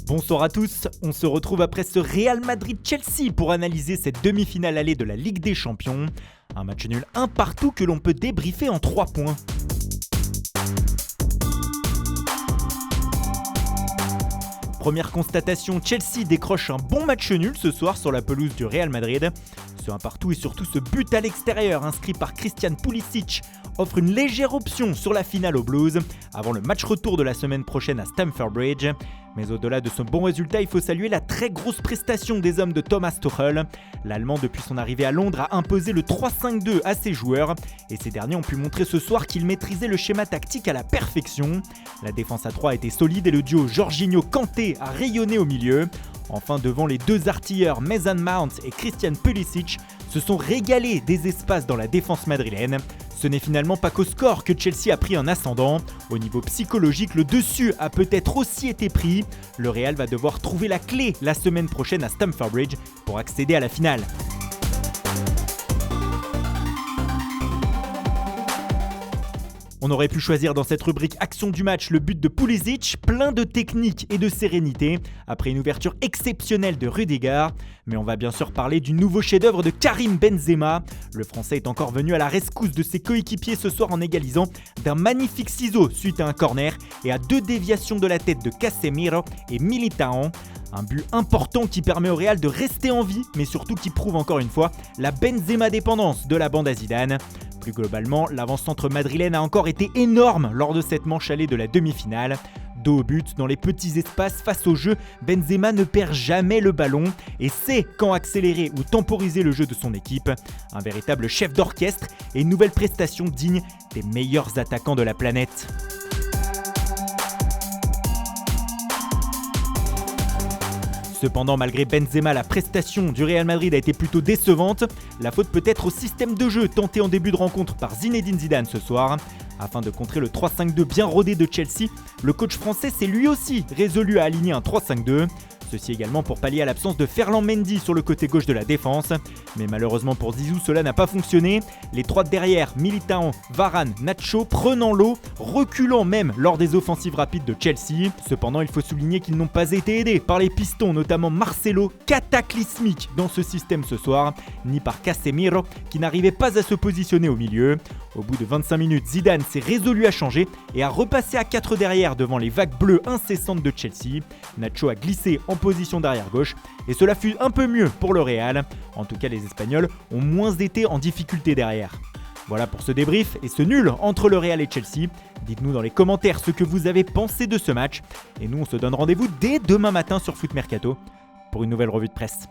Bonsoir à tous, on se retrouve après ce Real Madrid-Chelsea pour analyser cette demi-finale allée de la Ligue des Champions. Un match nul un partout que l'on peut débriefer en 3 points. Première constatation, Chelsea décroche un bon match nul ce soir sur la pelouse du Real Madrid. Ce 1 partout et surtout ce but à l'extérieur inscrit par Christian Pulisic offre une légère option sur la finale aux Blues avant le match retour de la semaine prochaine à Stamford Bridge. Mais au-delà de ce bon résultat, il faut saluer la très grosse prestation des hommes de Thomas Tuchel. L'Allemand, depuis son arrivée à Londres, a imposé le 3-5-2 à ses joueurs et ces derniers ont pu montrer ce soir qu'ils maîtrisaient le schéma tactique à la perfection. La défense à 3 a été solide et le duo Jorginho-Kanté a rayonné au milieu. Enfin, devant les deux artilleurs Mason Mount et Christian Pulisic se sont régalés des espaces dans la défense madrilène. Ce n'est finalement pas qu'au score que Chelsea a pris un ascendant. Au niveau psychologique, le dessus a peut-être aussi été pris. Le Real va devoir trouver la clé la semaine prochaine à Stamford Bridge pour accéder à la finale. On aurait pu choisir dans cette rubrique Action du match le but de Pulisic, plein de technique et de sérénité, après une ouverture exceptionnelle de Rudiger. Mais on va bien sûr parler du nouveau chef-d'œuvre de Karim Benzema. Le Français est encore venu à la rescousse de ses coéquipiers ce soir en égalisant d'un magnifique ciseau suite à un corner et à 2 déviations de la tête de Casemiro et Militao. Un but important qui permet au Real de rester en vie, mais surtout qui prouve encore une fois la Benzema dépendance de la bande à Zidane. Plus globalement, l'avant-centre madrilène a encore été énorme lors de cette manche allée de la demi-finale. Dos au but, dans les petits espaces face au jeu, Benzema ne perd jamais le ballon et sait quand accélérer ou temporiser le jeu de son équipe. Un véritable chef d'orchestre et une nouvelle prestation digne des meilleurs attaquants de la planète. Cependant, malgré Benzema, la prestation du Real Madrid a été plutôt décevante. La faute peut être au système de jeu tenté en début de rencontre par Zinedine Zidane ce soir. Afin de contrer le 3-5-2 bien rodé de Chelsea, le coach français s'est lui aussi résolu à aligner un 3-5-2. Ceci également pour pallier à l'absence de Ferland Mendy sur le côté gauche de la défense. Mais malheureusement pour Zizou, cela n'a pas fonctionné. Les 3 de derrière, Militao, Varane, Nacho, prenant l'eau, reculant même lors des offensives rapides de Chelsea. Cependant, il faut souligner qu'ils n'ont pas été aidés par les pistons, notamment Marcelo, cataclysmique dans ce système ce soir, ni par Casemiro, qui n'arrivait pas à se positionner au milieu. Au bout de 25 minutes, Zidane s'est résolu à changer et à repasser à 4 derrière devant les vagues bleues incessantes de Chelsea. Nacho a glissé en position d'arrière gauche et cela fut un peu mieux pour le Real. En tout cas, les Espagnols ont moins été en difficulté derrière. Voilà pour ce débrief et ce nul entre le Real et Chelsea. Dites-nous dans les commentaires ce que vous avez pensé de ce match. Et nous, on se donne rendez-vous dès demain matin sur Foot Mercato pour une nouvelle revue de presse.